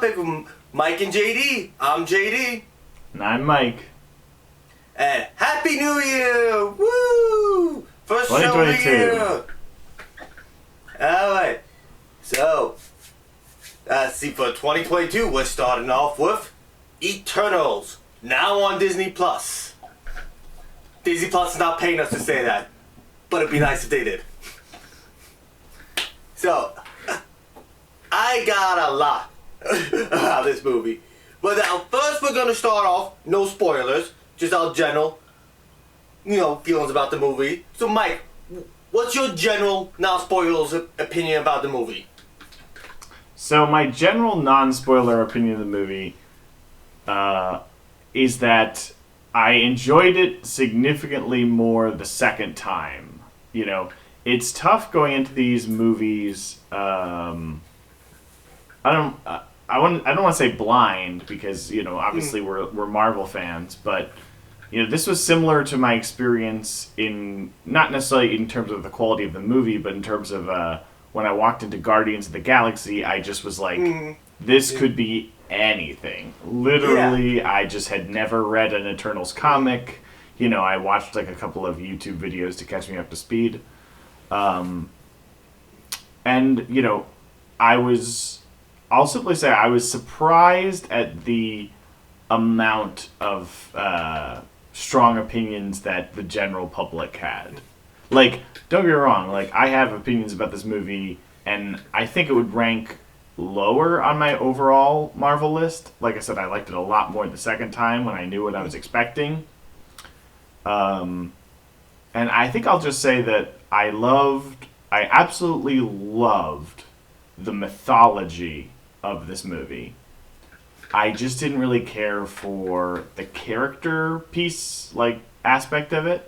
topic with Mike and JD. I'm JD. And I'm Mike. And Happy New Year! Woo! First show of the 2022. year. Alright. So, see, for 2022, we're starting off with Eternals. Now on Disney Plus. Disney Plus is not paying us to say that, but it'd be nice if they did. So, I got a lot about this movie. But now, first we're gonna start off, no spoilers, just our general, feelings about the movie. So, Mike, what's your general, non-spoilers opinion about the movie? So my general non-spoiler opinion of the movie is that I enjoyed it significantly more the second time. It's tough going into these movies. I don't want to say blind because obviously we're Marvel fans, but this was similar to my experience in not necessarily in terms of the quality of the movie, but in terms of when I walked into Guardians of the Galaxy. I just was like, this could be anything. Literally, yeah. I just had never read an Eternals comic. I watched like a couple of YouTube videos to catch me up to speed. I'll simply say I was surprised at the amount of strong opinions that the general public had. Like, don't get me wrong, like, I have opinions about this movie, and I think it would rank lower on my overall Marvel list. Like I said, I liked it a lot more the second time when I knew what I was expecting. And I think I'll just say that I absolutely loved the mythology of this movie. I just didn't really care for the character piece, aspect of it.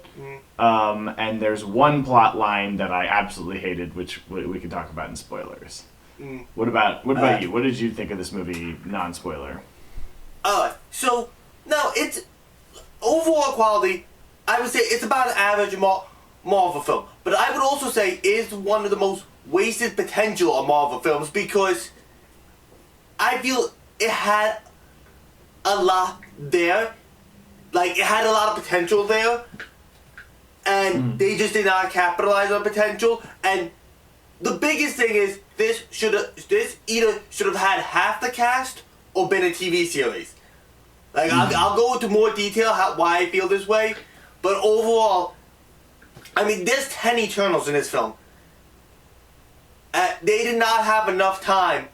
And there's one plot line that I absolutely hated, which we can talk about in spoilers. What about you? What did you think of this movie, non-spoiler? So, no, it's overall quality, I would say it's about an average Marvel film. But I would also say it is one of the most wasted potential of Marvel films because I feel it had a lot there. Like, it had a lot of potential there. And they just did not capitalize on potential. And the biggest thing is this either should have had half the cast or been a TV series. Like, I'll go into more detail why I feel this way. But overall, I mean, there's 10 Eternals in this film. They did not have enough time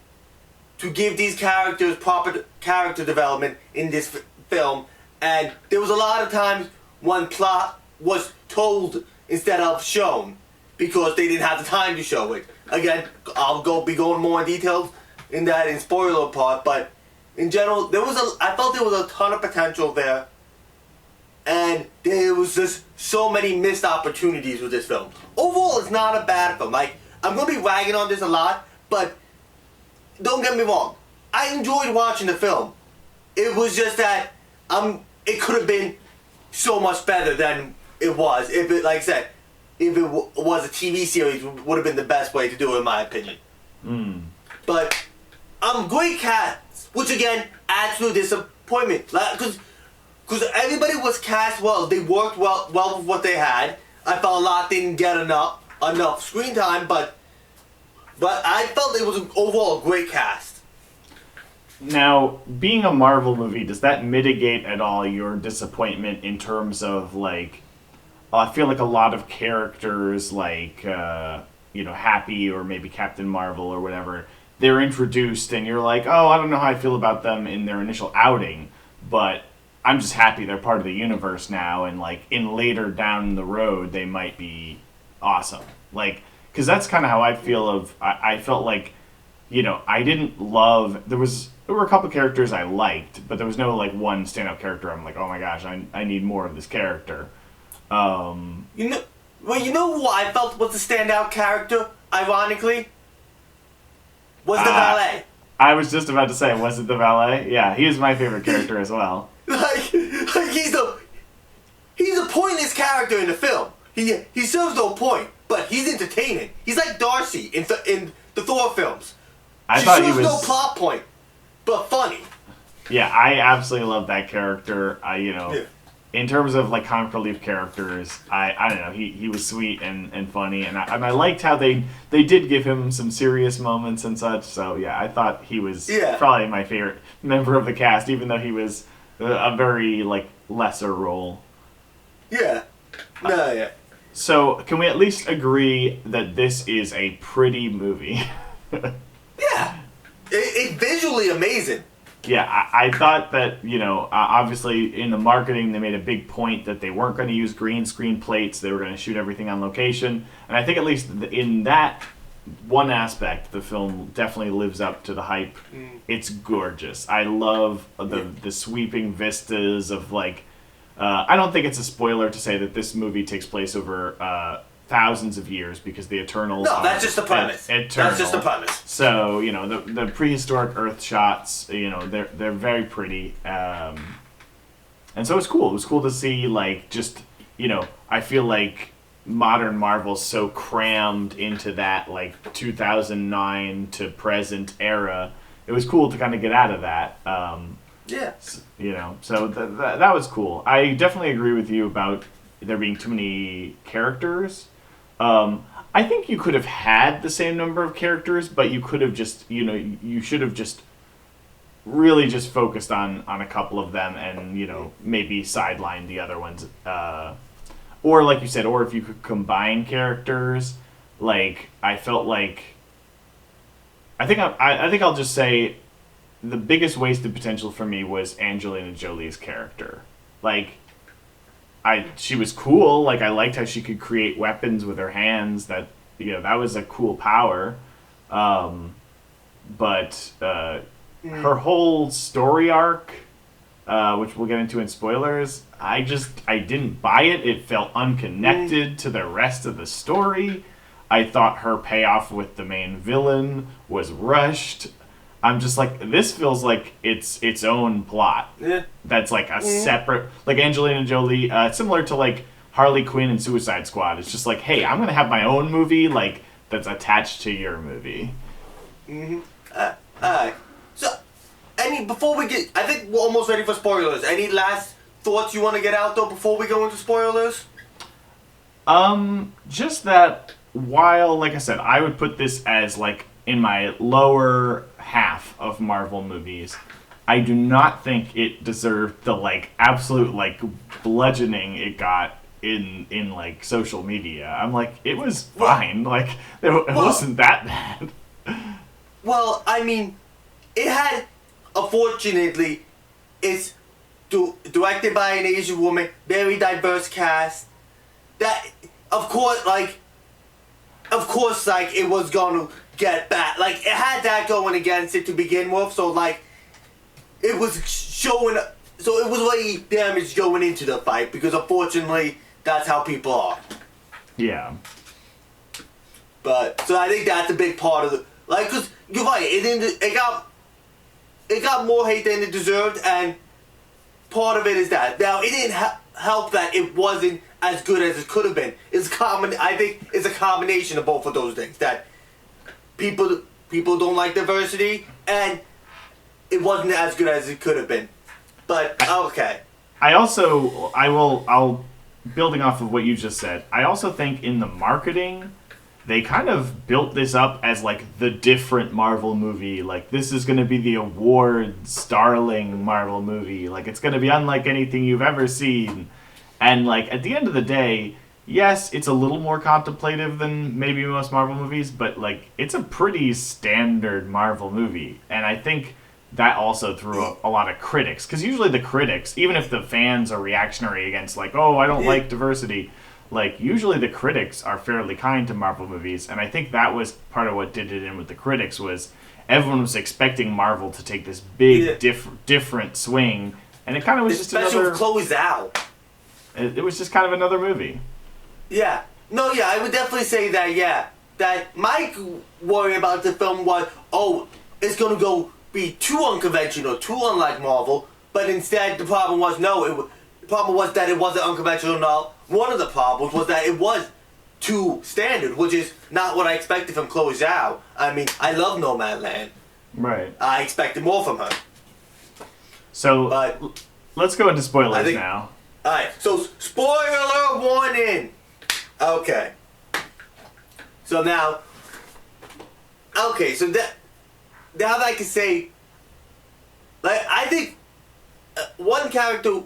to give these characters proper character development in this film. And there was a lot of times when plot was told instead of shown because they didn't have the time to show it. Again, I'll be going more in details in that in spoiler part, but in general, I felt there was a ton of potential there. And there was just so many missed opportunities with this film. Overall, it's not a bad film. Like, I'm going to be ragging on this a lot, but don't get me wrong. I enjoyed watching the film. It was just that it could have been so much better than it was. If it, like I said, if it was a TV series, would have been the best way to do it, in my opinion. But great cast, which again adds to the disappointment. Because everybody was cast well. They worked well with what they had. I felt a lot didn't get enough screen time, but I felt it was overall a great cast. Now, being a Marvel movie, does that mitigate at all your disappointment in terms of, I feel like a lot of characters, Happy or maybe Captain Marvel or whatever, they're introduced and you're like, oh, I don't know how I feel about them in their initial outing, but I'm just happy they're part of the universe now, and, in later down the road, they might be awesome. Because that's kind of how I feel I felt like, I didn't love, there were a couple characters I liked, but there was no, one standout character I'm like, oh my gosh, I need more of this character. You know who I felt was the standout character, ironically? Was the valet. I was just about to say, was it the valet? Yeah, he is my favorite character as well. He's a pointless character in the film. He serves no point, but he's entertaining. He's like Darcy in the Thor films. I thought he was no plot point, but funny. Yeah, I absolutely love that character. Yeah. In terms of like comic relief characters, I don't know, he was sweet and funny, and I liked how they did give him some serious moments and such. So yeah, I thought he was probably my favorite member of the cast, even though he was a very like lesser role. Yeah. No, yeah. So can we at least agree that this is a pretty movie? Yeah. It's visually amazing. Yeah, I thought that, obviously in the marketing they made a big point that they weren't going to use green screen plates, they were going to shoot everything on location. And I think at least in that one aspect, the film definitely lives up to the hype. It's gorgeous. I love the sweeping vistas of like, I don't think it's a spoiler to say that this movie takes place over thousands of years because the Eternals. No, that's just the premise. Eternal. That's just the premise. So the prehistoric Earth shots, they're very pretty, and so it's cool. It was cool to see like just I feel like modern Marvel's so crammed into that like 2009 to present era. It was cool to kind of get out of that. Yeah. So that was cool. I definitely agree with you about there being too many characters. I think you could have had the same number of characters, but you could have just, you should have just really just focused on a couple of them and, maybe sidelined the other ones. Or like you said, or if you could combine characters, like I felt like, I think I'll just say the biggest wasted potential for me was Angelina Jolie's character. Like, she was cool. Like, I liked how she could create weapons with her hands. That was a cool power. But her whole story arc, which we'll get into in spoilers, I didn't buy it. It felt unconnected to the rest of the story. I thought her payoff with the main villain was rushed. I'm just like, this feels like its own plot. Yeah. That's like a separate, like Angelina Jolie, similar to like Harley Quinn and Suicide Squad. It's just like, hey, I'm gonna have my own movie, like that's attached to your movie. Alright. So, before we get, I think we're almost ready for spoilers. Any last thoughts you want to get out though before we go into spoilers? Just that while, like I said, I would put this as like in my lower half of Marvel movies, I do not think it deserved the like absolute like bludgeoning it got in like social media. I'm like, it was fine. Like it wasn't that bad. Well, I mean, it had, unfortunately, it's directed by an Asian woman, very diverse cast. That, of course, it was gonna get bad. Like, it had that going against it to begin with, so, like, it was showing, so it was already damaged going into the fight, because unfortunately, that's how people are. Yeah. But, so I think that's a big part of the, like, cause, you're right, it got more hate than it deserved, and part of it is that. Now, it didn't help that it wasn't as good as it could have been. I think it's a combination of both of those things, that people don't like diversity, and it wasn't as good as it could have been. But, okay. I'll building off of what you just said, I also think in the marketing, they kind of built this up as like the different Marvel movie. Like, this is going to be the award starling Marvel movie. Like, it's going to be unlike anything you've ever seen. And like, at the end of the day, yes, it's a little more contemplative than maybe most Marvel movies, but like, it's a pretty standard Marvel movie. And I think that also threw up a lot of critics. Because usually the critics, even if the fans are reactionary against like, oh, I don't like diversity, like, usually the critics are fairly kind to Marvel movies. And I think that was part of what did it in with the critics, was everyone was expecting Marvel to take this big, different swing. And it kind of was just another... Especially with Chloe Zhao. It was just kind of another movie. Yeah. No, yeah, I would definitely say that, yeah. That my worry about the film was, it's going to go be too unconventional, too unlike Marvel. But instead, the problem was, the problem was that it wasn't unconventional. No. One of the problems was that it was too standard, which is not what I expected from Chloe Zhao. I mean, I love Nomadland. Right. I expected more from her. So But let's go into spoilers I think- now. alright, so spoiler warning. Okay. So now, okay, so that now that I can say, like, I think one character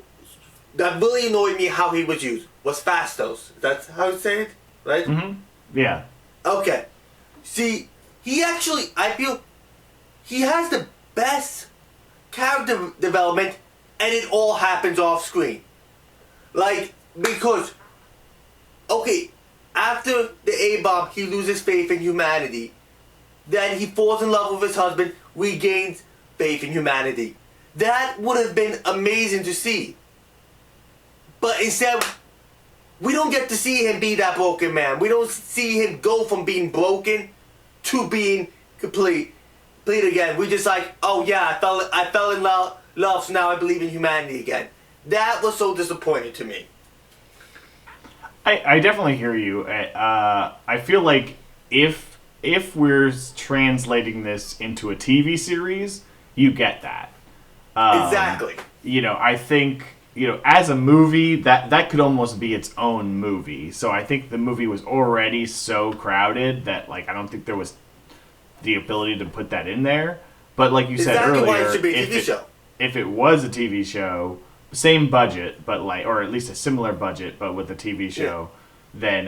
that really annoyed me how he was used was Fastos. That's how you say it, right? Mm-hmm. Yeah. Okay. See, he actually, I feel, he has the best character development, and it all happens off screen. Like, because, okay, after the A-bomb, he loses faith in humanity. Then he falls in love with his husband, regains faith in humanity. That would have been amazing to see. But instead, we don't get to see him be that broken man. We don't see him go from being broken to being complete again. We just like, oh yeah, I fell in love, so now I believe in humanity again. That was so disappointing to me. I definitely hear you. I feel like if we're translating this into a TV series, you get that. Exactly. You know, I think, you know, as a movie, that could almost be its own movie. So I think the movie was already so crowded that, like, I don't think there was the ability to put that in there. But like you said Exactly earlier, why it should be a TV show. If it was a TV show, same budget, but like, or at least a similar budget, but with a TV show, then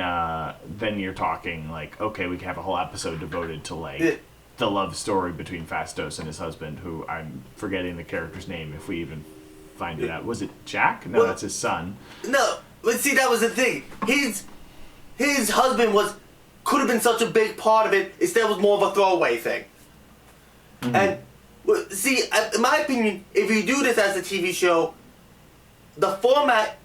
you're talking like, okay, we can have a whole episode devoted to like the love story between Fastos and his husband, who I'm forgetting the character's name if we even find it out. Was it Jack? No, Well, that's his son. No, but see, that was the thing. His husband could have been such a big part of it. Instead, it was more of a throwaway thing. Mm-hmm. And see, in my opinion, if you do this as a TV show, the format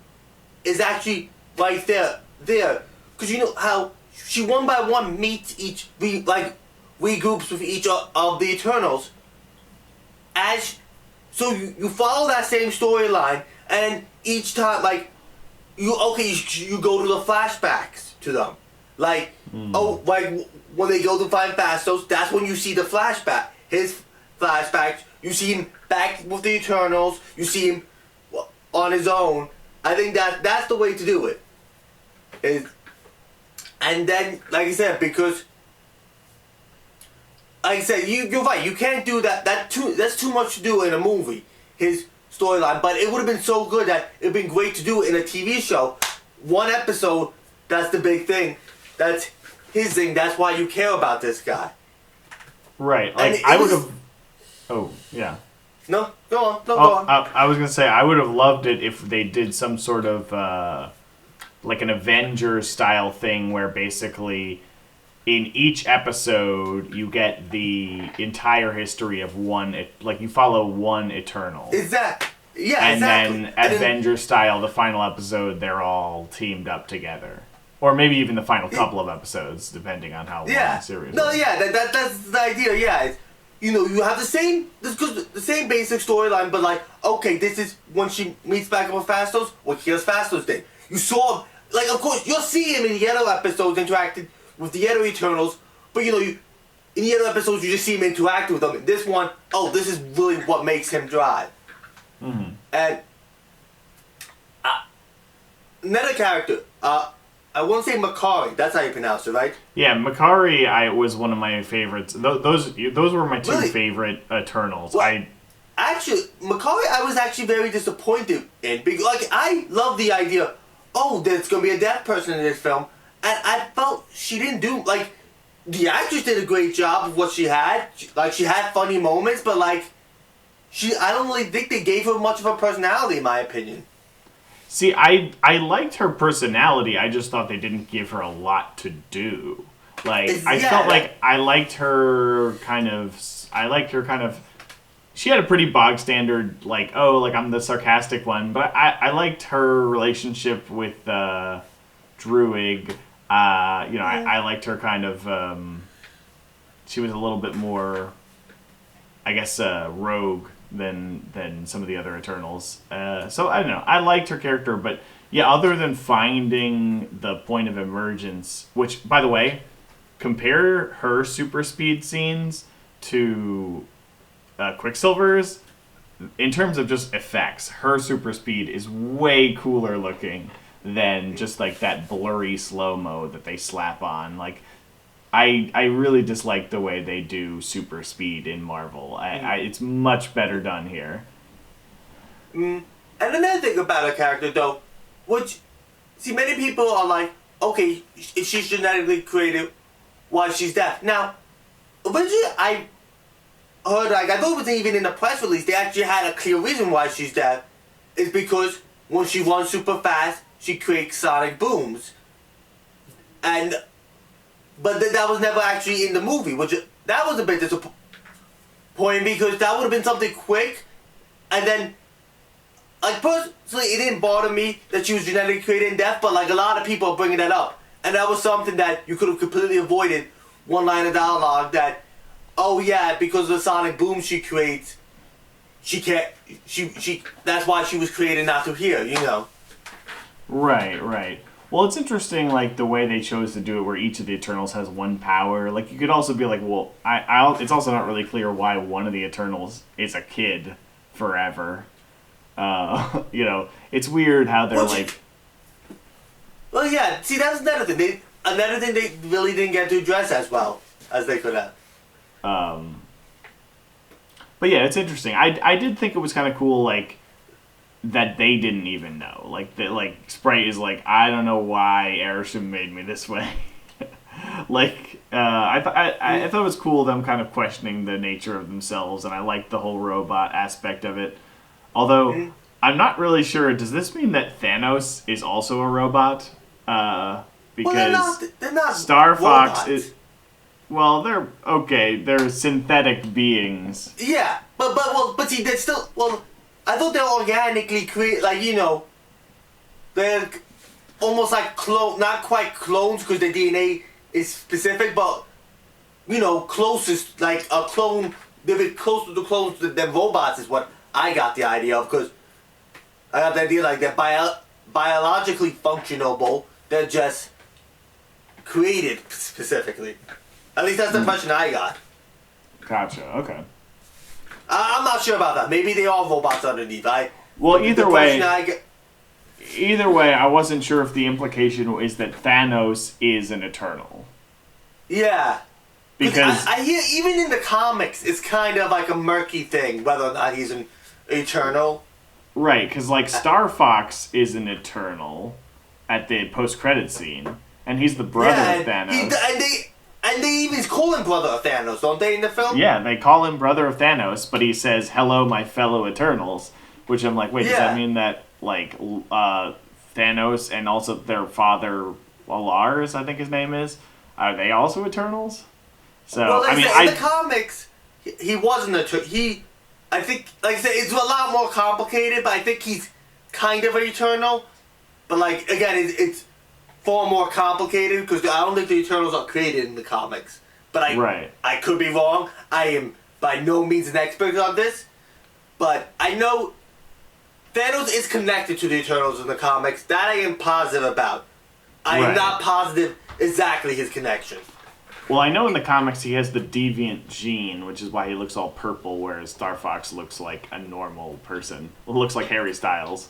is actually right there, because you know how she one by one meets regroups with each of the Eternals. So you follow that same storyline, and each time you go to the flashbacks to them, like when they go to find Fastos, that's when you see the flashback, his flashbacks. You see him back with the Eternals. You see him on his own. I think that's the way to do it. And then, like I said, because, like I said, you're right. You can't do that. That's too much to do in a movie. His storyline, but it would have been so good that it'd been great to do it in a TV show. One episode. That's the big thing. That's his thing. That's why you care about this guy. Right. Like I would have. Oh yeah. No, go on. No, go on. I was gonna say I would have loved it if they did some sort of like an Avengers style thing where basically in each episode you get the entire history of one. Like you follow one Eternal. Exactly. Yeah. And exactly. then Avengers style, the final episode, they're all teamed up together. Or maybe even the final couple of episodes, depending on how long the series is. That's the idea, yeah. You have the same basic storyline, but like, okay, this is when she meets back up with Fastos, what here's Fastos did. You saw, like, of course, you'll see him in the other episodes interacting with the other Eternals, but in the other episodes, you just see him interact with them. In this one, this is really what makes him drive. Mm-hmm. And another character, I won't say Makari. That's how you pronounce it, right? Yeah, Makari was one of my favorites. Those were my two favorite Eternals. Well, actually, Makari, I was actually very disappointed in. Because, like, I love the idea, there's going to be a deaf person in this film. And I felt she didn't do, like, the actress did a great job of what she had. She had funny moments, but, like, I don't really think they gave her much of a personality, in my opinion. See, I liked her personality. I just thought they didn't give her a lot to do. Like, I felt like I liked her kind of. She had a pretty bog standard, like, I'm the sarcastic one. But I liked her relationship with Druig. I liked her kind of. She was a little bit more, I guess, rogue than some of the other Eternals. So I don't know. I liked her character, but yeah, other than finding the point of emergence, which, by the way, compare her super speed scenes to Quicksilver's. in terms of just effects, her super speed is way cooler looking than just like that blurry slow-mo that they slap on. Like, I really dislike the way they do super speed in Marvel. It's much better done here. And another thing about her character, though, which, see, many people are like, okay, if she's genetically created, why she's deaf. Now, originally I heard, like, I thought it was even in the press release, they actually had a clear reason why she's deaf. It's because when she runs super fast, she creates sonic booms. But that was never actually in the movie, which, that was a bit disappointing because that would have been something quick, and then, like, personally, it didn't bother me that she was genetically created and deaf, but, like, a lot of people are bringing that up. And that was something that you could have completely avoided. One line of dialogue that, oh yeah, because of the sonic boom she creates, she can't, that's why she was created not to hear, you know? Right. Well, it's interesting, like, the way they chose to do it, where each of the Eternals has one power. Like, you could also be like, well, it's also not really clear why one of the Eternals is a kid forever. You know, it's weird how they're like... Well, yeah, see, that's another thing. Another thing they really didn't get to address as well as they could have. But yeah, it's interesting. I did think it was kind of cool, like, that they didn't even know. Like, that, like, Sprite is like, I don't know why Arishem made me this way. Like, I thought it was cool them kind of questioning the nature of themselves, and I liked the whole robot aspect of it. Although, I'm not really sure, does this mean that Thanos is also a robot? Because they're not Star Fox robots. is... Well, they're okay. They're synthetic beings. Yeah, but see, they're still, I thought they're organically created, like, you know, they're almost like not quite clones because their DNA is specific, but, you know, closest, like a clone, they're a bit closer to clones than robots is what I got the idea of, because I got the idea like they're biologically functionable, they're just created specifically. At least that's the impression I got. Gotcha. Okay. I'm not sure about that. Maybe they are robots underneath. Either way, I wasn't sure if the implication is that Thanos is an Eternal. Yeah. Because I hear even in the comics, it's kind of like a murky thing whether or not he's an Eternal. Right, because like Star Fox is an Eternal at the post-credit scene, and he's the brother of Thanos. And they even call him brother of Thanos, don't they, in the film? Yeah, they call him brother of Thanos, but he says, "Hello, my fellow Eternals," which I'm like, wait, does that mean that, like, Thanos and also their father, Lars, I think his name is, are they also Eternals? So, well, I mean, in the comics, he wasn't I think, like I said, it's a lot more complicated, but I think he's kind of an Eternal. But, like, again, it's far more complicated because I don't think the Eternals are created in the comics. But I could be wrong. I am by no means an expert on this. But I know Thanos is connected to the Eternals in the comics. That I am positive about. I am not positive exactly his connection. Well, I know in the comics he has the deviant gene, which is why he looks all purple, whereas Star Fox looks like a normal person. Well, looks like Harry Styles.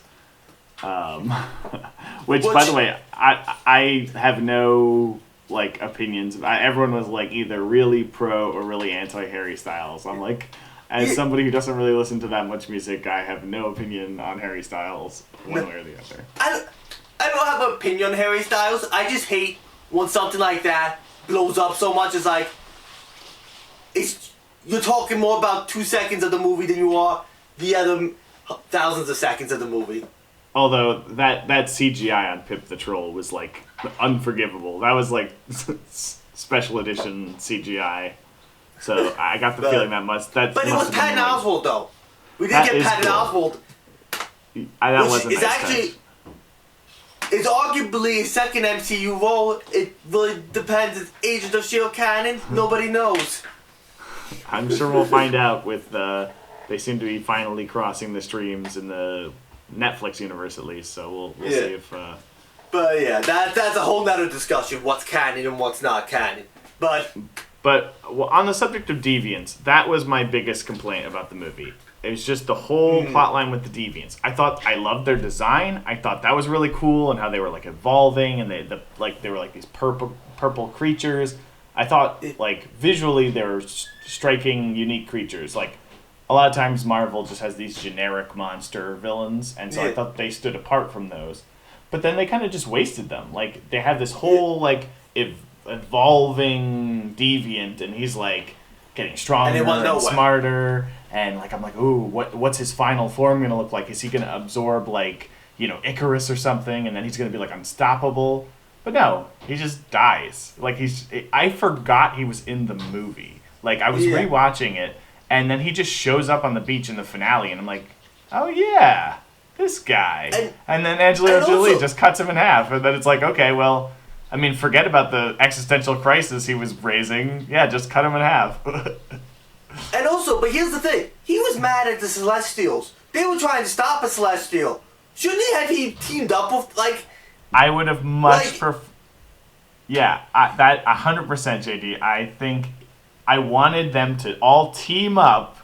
Which, by the way, I have no, like, opinions. Everyone was, like, either really pro or really anti-Harry Styles. I'm like, as somebody who doesn't really listen to that much music, I have no opinion on Harry Styles, one way or the other. I don't have an opinion on Harry Styles. I just hate when something like that blows up so much. It's like, you're talking more about 2 seconds of the movie than you are the other thousands of seconds of the movie. Although that CGI on Pip the Troll was, like, unforgivable. That was, like, special edition CGI. So I got the feeling that must. But it was Patton Oswalt, though. We did get Patton Oswalt. That wasn't is actually. It's arguably a second MCU role. It really depends. It's Agents of S.H.I.E.L.D. canon. Nobody knows. I'm sure we'll find out with they seem to be finally crossing the streams in the Netflix universe at least, so we'll see if... But yeah, that's a whole nother discussion, what's canon and what's not canon. But well, on the subject of deviance, that was my biggest complaint about the movie. It was just the whole plot line with the deviants. I loved their design. I thought that was really cool, and how they were like evolving, and they were like these purple creatures. I thought like visually they were striking, unique creatures. Like a lot of times Marvel just has these generic monster villains, and so I thought they stood apart from those. But then they kind of just wasted them. Like they have this whole like evolving deviant, and he's like getting stronger and smarter. And like I'm like, ooh, what's his final form gonna look like? Is he gonna absorb like, you know, Icarus or something, and then he's gonna be like unstoppable? But no, he just dies. Like I forgot he was in the movie. Like I was rewatching it, and then he just shows up on the beach in the finale, and I'm like, oh yeah, this guy. And then Angelina Jolie just cuts him in half, and then it's like, okay, well, I mean, forget about the existential crisis he was raising. Yeah, just cut him in half. And also, but here's the thing. He was mad at the Celestials. They were trying to stop a Celestial. Shouldn't he have teamed up with, like... I would have much Yeah, that 100% JD. I think I wanted them to all team up,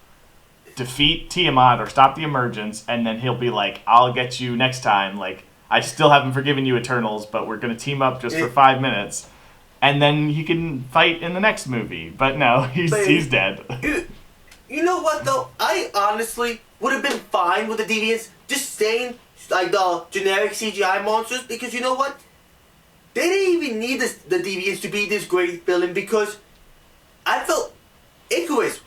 defeat Tiamat or stop the emergence, and then he'll be like, I'll get you next time. Like, I still haven't forgiven you, Eternals, but we're going to team up just for 5 minutes. And then he can fight in the next movie. But no, he's dead. You know what, though? I honestly would have been fine with the Deviants just staying like the generic CGI monsters, because you know what? They didn't even need the Deviants to be this great villain, because I felt Icarus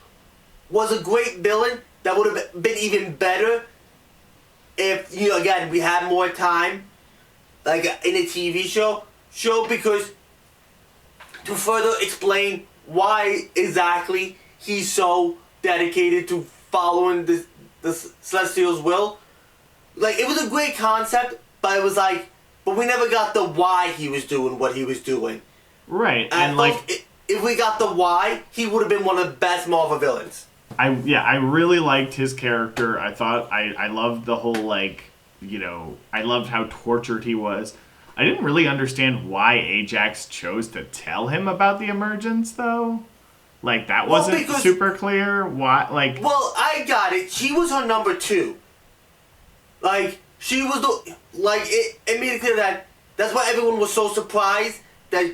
was a great villain that would have been even better if, you know, again, we had more time, like in a TV show, because to further explain why exactly he's so dedicated to following the Celestials' will. Like, it was a great concept, but it was like, but we never got the why he was doing what he was doing. Right, and like, if we got the why, he would have been one of the best Marvel villains. I really liked his character. I thought I loved the whole, like, you know, I loved how tortured he was. I didn't really understand why Ajax chose to tell him about the emergence, though. Like, that wasn't super clear. Why, like... Well, I got it. She was her number 2. Like, she was the... Like, it made it clear that... That's why everyone was so surprised that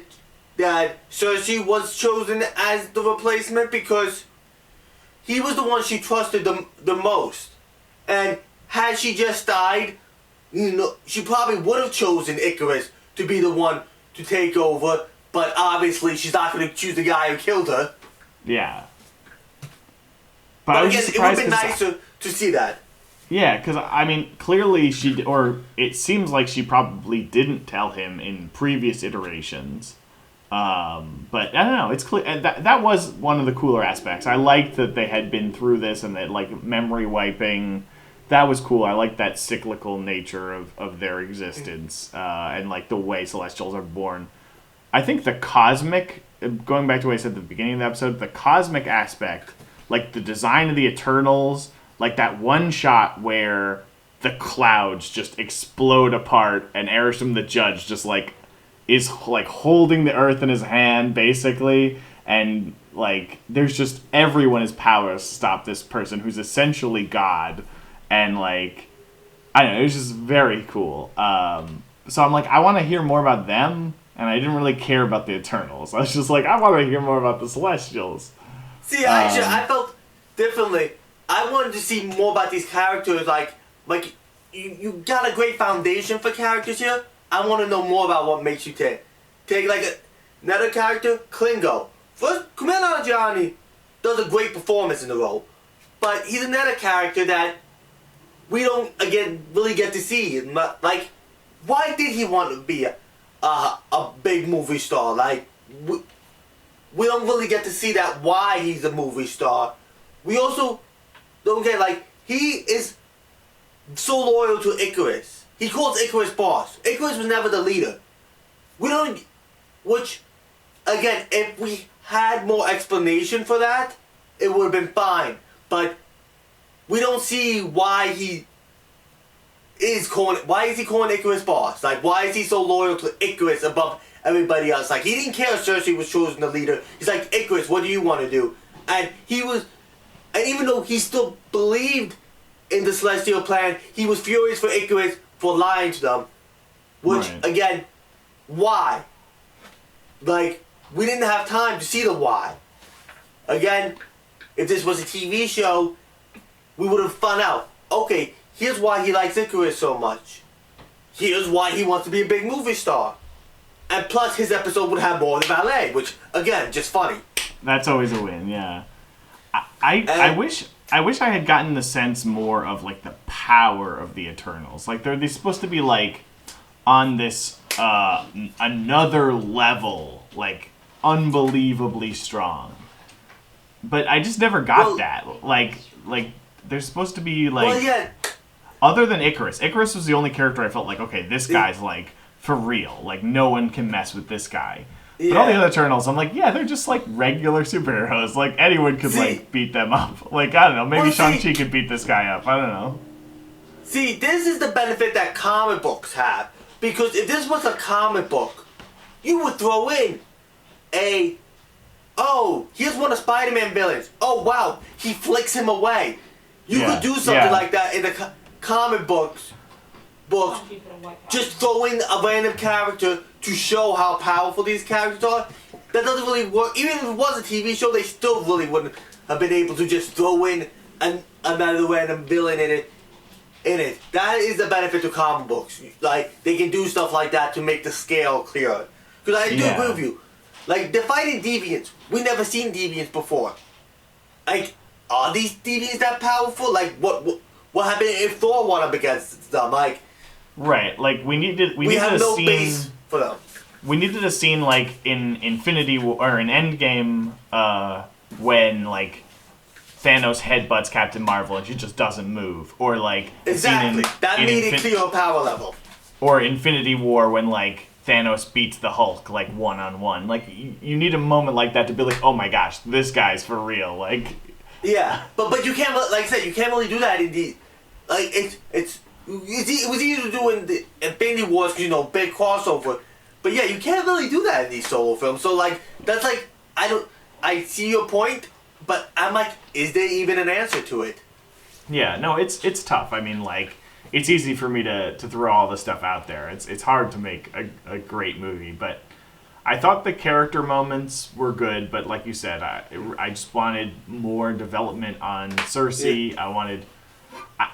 Cersei was chosen as the replacement, because he was the one she trusted the most. And had she just died... You know, she probably would have chosen Icarus to be the one to take over, but obviously she's not going to choose the guy who killed her. Yeah. But again, it would have been nicer to see that. Yeah, because, I mean, clearly or it seems like she probably didn't tell him in previous iterations. But I don't know, it's clear. That was one of the cooler aspects. I liked that they had been through this and that, like, memory wiping... That was cool. I like that cyclical nature of their existence and like the way Celestials are born. I think the cosmic, going back to what I said at the beginning of the episode, the cosmic aspect, like the design of the Eternals, like that one shot where the clouds just explode apart and Arishem the Judge just like is like holding the earth in his hand basically, and like there's just everyone is powerless to stop this person who's essentially God. And, like, I don't know, it was just very cool. So I'm like, I want to hear more about them, and I didn't really care about the Eternals. I was just like, I want to hear more about the Celestials. See, I felt differently. I wanted to see more about these characters. Like you got a great foundation for characters here. I want to know more about what makes you tick. Take, like, another character, Klingo. First, Kumail Nanjiani does a great performance in the role. But he's another character that we don't, again, really get to see. Like, why did he want to be a big movie star? Like, we don't really get to see that, why he's a movie star. We also don't get, like, he is so loyal to Icarus. He calls Icarus boss. Icarus was never the leader. We don't, which, again, if we had more explanation for that, it would have been fine. But we don't see why he is calling Icarus boss? Like, why is he so loyal to Icarus above everybody else? Like, he didn't care if Cersei was chosen the leader. He's like, Icarus, what do you want to do? And he was, And even though he still believed in the Celestial plan, he was furious for Icarus for lying to them. Which, Right. again, why? Like, we didn't have time to see the why. Again, if this was a TV show, we would have found out. Okay, here's why he likes Icarus so much. Here's why he wants to be a big movie star. And plus, his episode would have more of the ballet, which, again, just funny. That's always a win, yeah. I wish I had gotten the sense more of like the power of the Eternals. Like they're supposed to be like on this another level, like unbelievably strong. But I just never got that. Like they're supposed to be like Well, yeah, other than Icarus. Icarus was the only character I felt like, okay, this guy's like for real. Like no one can mess with this guy. But all the other Eternals, I'm like, yeah, they're just like regular superheroes. Like anyone could like beat them up. Like I don't know, maybe Shang-Chi could beat this guy up. I don't know. See, this is the benefit that comic books have. Because if this was a comic book, you would throw in here's one of Spider-Man villains. Oh, wow, he flicks him away. You could do something like that in the comic books. Just throw in a random character to show how powerful these characters are. That doesn't really work. Even if it was a TV show, they still really wouldn't have been able to just throw in another random villain in it. That is the benefit to comic books. Like, they can do stuff like that to make the scale clearer. Because I do agree with you. Like, they're fighting deviants. We never seen deviants before. Like, are these deviants that powerful? Like, what happened if Thor went up against them? Like, right, like we needed have a no scene base for them. We needed a scene like in Infinity War or in Endgame when like Thanos headbutts Captain Marvel and she just doesn't move, or like Exactly. That made it clear power level. Or Infinity War when like Thanos beats the Hulk like one-on-one. Like you need a moment like that to be like, oh my gosh, this guy's for real. Like yeah, but you can't, like I said, you can't really do that in the like it was easy to do in the Infinity Wars because big crossover. But yeah, you can't really do that in these solo films. So like that's like I see your point, but I'm like, is there even an answer to it? Yeah, no, it's tough. I mean, like, it's easy for me to throw all this stuff out there. It's hard to make a great movie, but I thought the character moments were good, but like you said, I just wanted more development on Cersei. Yeah.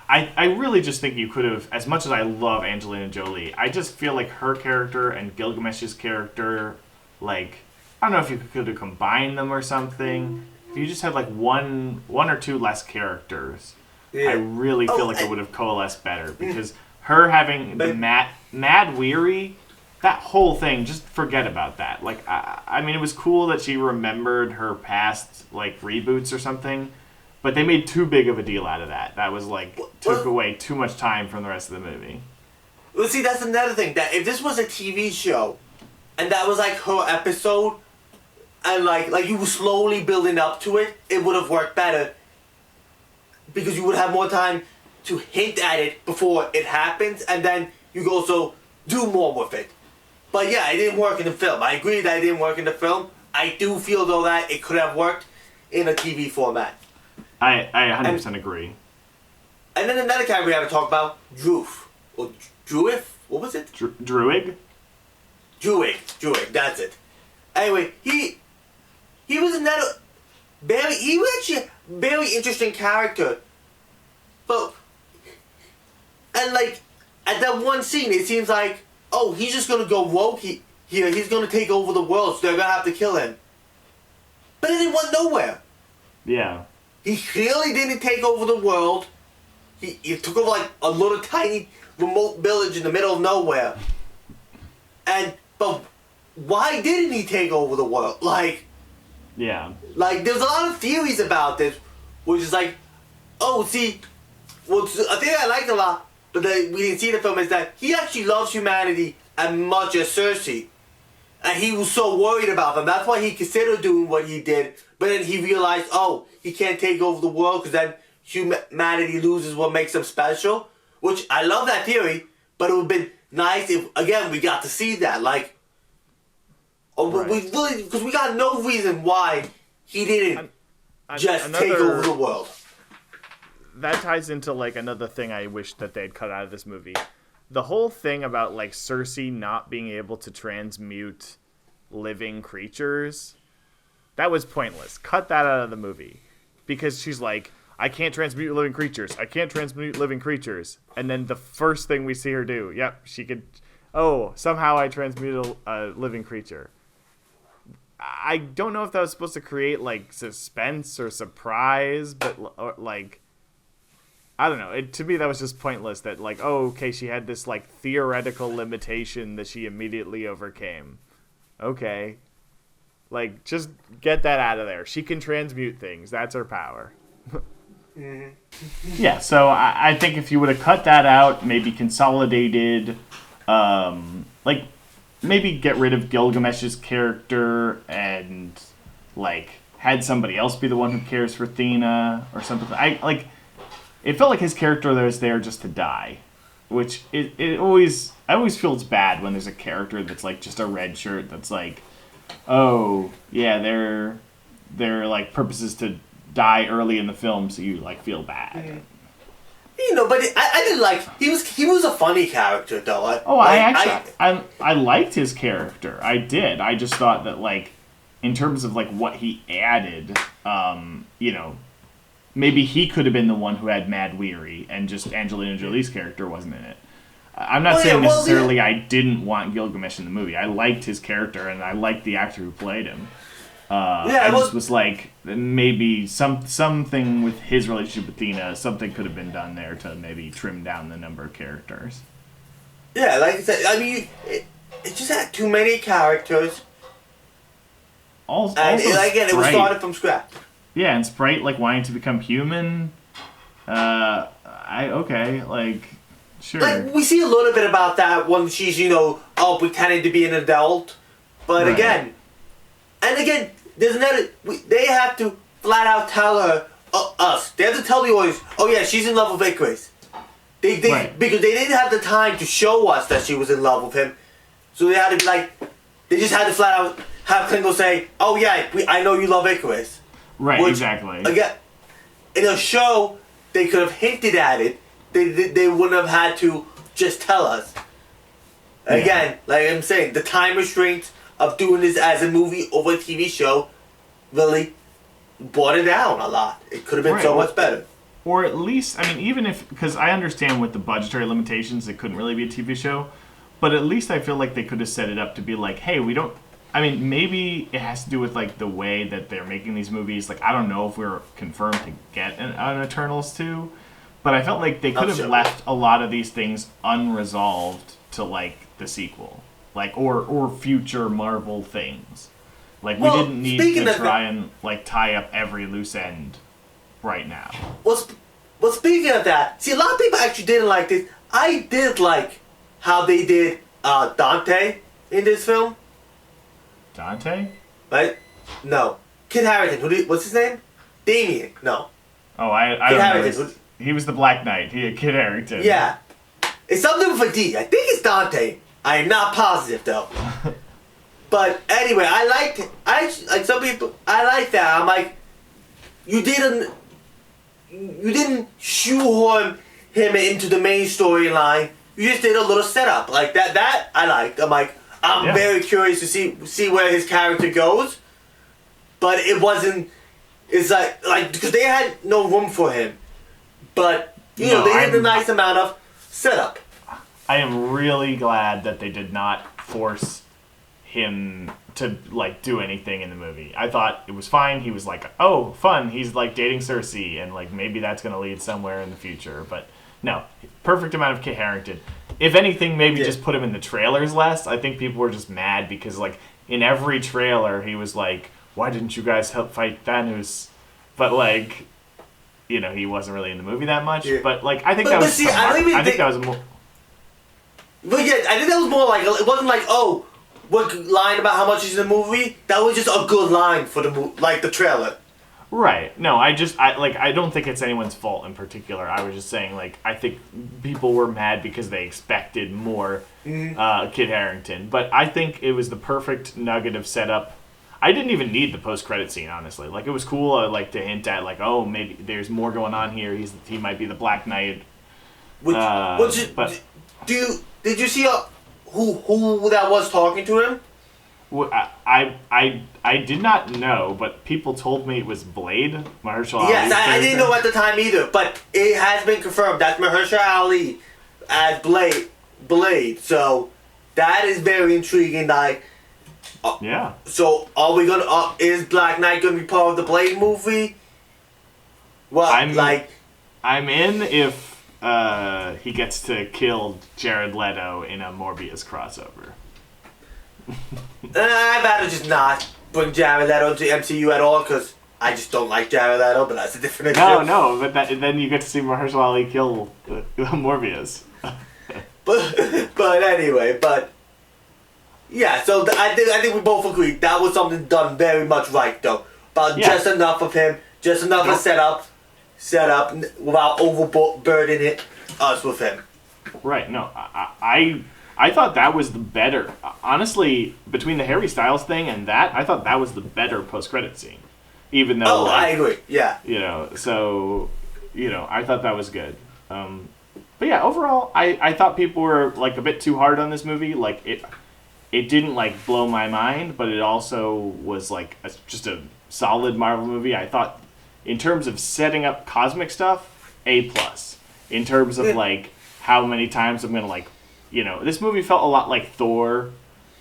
I really just think you could have, as much as I love Angelina Jolie, I just feel like her character and Gilgamesh's character, like, I don't know if you could have combined them or something. If you just had like one or two less characters, I really feel like it would have coalesced better, because her having the Mad Weary, that whole thing, just forget about that. Like, I mean, it was cool that she remembered her past like reboots or something, but they made too big of a deal out of that. That was like took away too much time from the rest of the movie. Well, see, that's another thing. That if this was a TV show, and that was like her episode, and like you were slowly building up to it, it would have worked better. Because you would have more time to hint at it before it happens, and then you could also do more with it. But yeah, it didn't work in the film. I agree that it didn't work in the film. I do feel, though, that it could have worked in a TV format. I 100% agree. And then another character we haven't talked about, Droof. Or Druif? What was it? Druig? Druig, that's it. Anyway, he was another... he was actually a very interesting character. But... And like, at that one scene, it seems like, oh, he's just gonna go rogue here. He's gonna take over the world, so they're gonna have to kill him. But it didn't went nowhere. Yeah. He clearly didn't take over the world. He took over like a little tiny remote village in the middle of nowhere. But why didn't he take over the world? Like, yeah. Like, there's a lot of theories about this, which is like, oh, see, well, a thing I liked a lot, but that we didn't see in the film, is that he actually loves humanity as much as Cersei. And he was so worried about them. That's why he considered doing what he did. But then he realized, oh, he can't take over the world because then humanity loses what makes them special. Which, I love that theory, but it would have been nice if, again, we got to see that. Like, right. we really, because we got no reason why he didn't just take over the world. That ties into like another thing I wish that they'd cut out of this movie. The whole thing about like Cersei not being able to transmute living creatures, that was pointless. Cut that out of the movie. Because she's like, I can't transmute living creatures. I can't transmute living creatures. And then the first thing we see her do, yep, she could, somehow I transmuted a living creature. I don't know if that was supposed to create like suspense or surprise, but like, I don't know. To me, that was just pointless. That like, okay, she had this like theoretical limitation that she immediately overcame. Okay, like just get that out of there. She can transmute things. That's her power. Yeah. So I think if you would have cut that out, maybe consolidated, like maybe get rid of Gilgamesh's character and like had somebody else be the one who cares for Athena or something. It felt like his character was there just to die, which I always feels bad when there's a character that's like just a red shirt that's like, oh yeah, their like purpose is to die early in the film, so you like feel bad. But I didn't like he was a funny character though. I liked his character. I did. I just thought that like in terms of like what he added, maybe he could have been the one who had Mad Weary, and just Angelina Jolie's character wasn't in it. I'm not saying necessarily I didn't want Gilgamesh in the movie. I liked his character, and I liked the actor who played him. I just was like, maybe something with his relationship with Athena, something could have been done there to maybe trim down the number of characters. Yeah, like I said, I mean, it just had too many characters. It was started from scratch. Yeah, and Sprite like wanting to become human. Sure. Like we see a little bit about that when she's pretending to be an adult, but right. again, there's another. They have to flat out tell her us. They have to tell the audience, oh yeah, she's in love with Icarus. Right. Because they didn't have the time to show us that she was in love with him, so they had to be like, they just had to flat out have Klingle say, oh yeah, I know you love Icarus. Right, exactly. Again, in a show, they could have hinted at it. They wouldn't have had to just tell us. Yeah. Again, like I'm saying, the time restraints of doing this as a movie over a TV show really brought it down a lot. It could have been so much better. Or at least, I mean, even if, because I understand with the budgetary limitations, it couldn't really be a TV show, but at least I feel like they could have set it up to be like, hey, we don't, I mean, maybe it has to do with like the way that they're making these movies. Like, I don't know if we're confirmed to get an Eternals 2, but I felt like they could have left a lot of these things unresolved to like the sequel, like or future Marvel things. Like we didn't need to try and like tie up every loose end right now. Well, speaking of that, see, a lot of people actually didn't like this. I did like how they did Dante in this film. Dante? Right? No. Kit Harington. What's his name? Damien. No. Oh, I don't know. He was the Black Knight. Kit Harington. Yeah. It's something with a D. I think it's Dante. I am not positive, though. But anyway, I liked it. Like some people, I like that. I'm like, you didn't shoehorn him into the main storyline. You just did a little setup. Like that I liked. I'm like, I'm very curious to see where his character goes. But it wasn't, it's like because they had no room for him. But, they had a nice amount of setup. I am really glad that they did not force him to, like, do anything in the movie. I thought it was fine. He was like, oh, fun. He's, like, dating Cersei, and, like, maybe that's going to lead somewhere in the future. But, no. Perfect amount of Kit Harington. If anything, maybe just put him in the trailers less. I think people were just mad because, like, in every trailer, he was like, why didn't you guys help fight Thanos? But, like, he wasn't really in the movie that much. Yeah. But, like, I think that was smart. I think that was more... But, yeah, I think that was more like... It wasn't like, oh, what line about how much is in the movie? That was just a good line for the trailer. Right. No, I don't think it's anyone's fault in particular. I was just saying, like, I think people were mad because they expected more Kit Harington. But I think it was the perfect nugget of setup. I didn't even need the post-credit scene, honestly. Like, it was cool, like, to hint at, like, oh, maybe there's more going on here. He might be the Black Knight. But did you see who that was talking to him? I did not know, but people told me it was Blade, Mahershala Ali. Yes, I didn't know at the time either, but it has been confirmed. That's Mahershala Ali as Blade. So that is very intriguing. Like, yeah. So are we gonna? Is Black Knight gonna be part of the Blade movie? Well, I'm in if he gets to kill Jared Leto in a Morbius crossover. I'd rather just not bring Jared Leto to MCU at all because I just don't like Jared Leto, but that's a different issue. No, but then you get to see Mahershala Ali kill Morbius. but anyway, yeah. So I think we both agree that was something done very much right, though. About just enough of him, just enough of setup without overburdening us with him. Right. No, I thought that was the better. Honestly, between the Harry Styles thing and that, I thought that was the better post-credit scene. Even though, I agree. Yeah. So, I thought that was good. But yeah, overall, I thought people were like a bit too hard on this movie. Like it didn't like blow my mind, but it also was like just a solid Marvel movie. I thought, in terms of setting up cosmic stuff, A+. In terms of like how many times I'm gonna like. This movie felt a lot like Thor,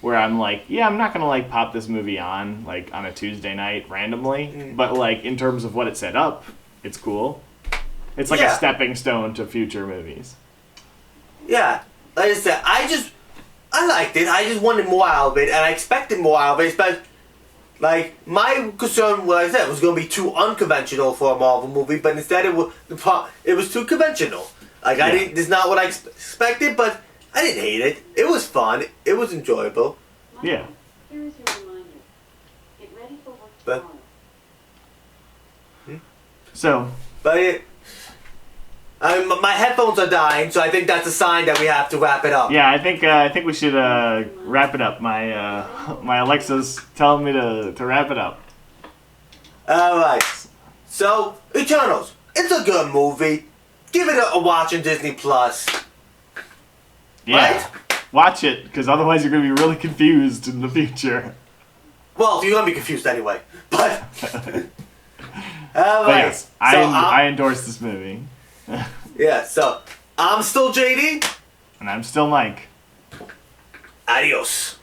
where I'm like, yeah, I'm not going to, like, pop this movie on, like, on a Tuesday night randomly. But, like, in terms of what it set up, it's cool. It's like a stepping stone to future movies. Yeah. Like I said, I liked it. I just wanted more out of it, and I expected more out of it. But, like, my concern, like I said, was going to be too unconventional for a Marvel movie, but instead it was too conventional. Like, it's not what I expected, but I didn't hate it. It was fun. It was enjoyable. Yeah. Here is your reminder. Get ready for work tomorrow. So. But my headphones are dying, so I think that's a sign that we have to wrap it up. Yeah, I think we should wrap it up. My Alexa's telling me to wrap it up. All right. So, Eternals. It's a good movie. Give it a watch on Disney Plus. Yeah, right? Watch it, because otherwise you're going to be really confused in the future. Well, you're going to be confused anyway. But, yes, I endorse this movie. Yeah, so, I'm still JD. And I'm still Mike. Adios.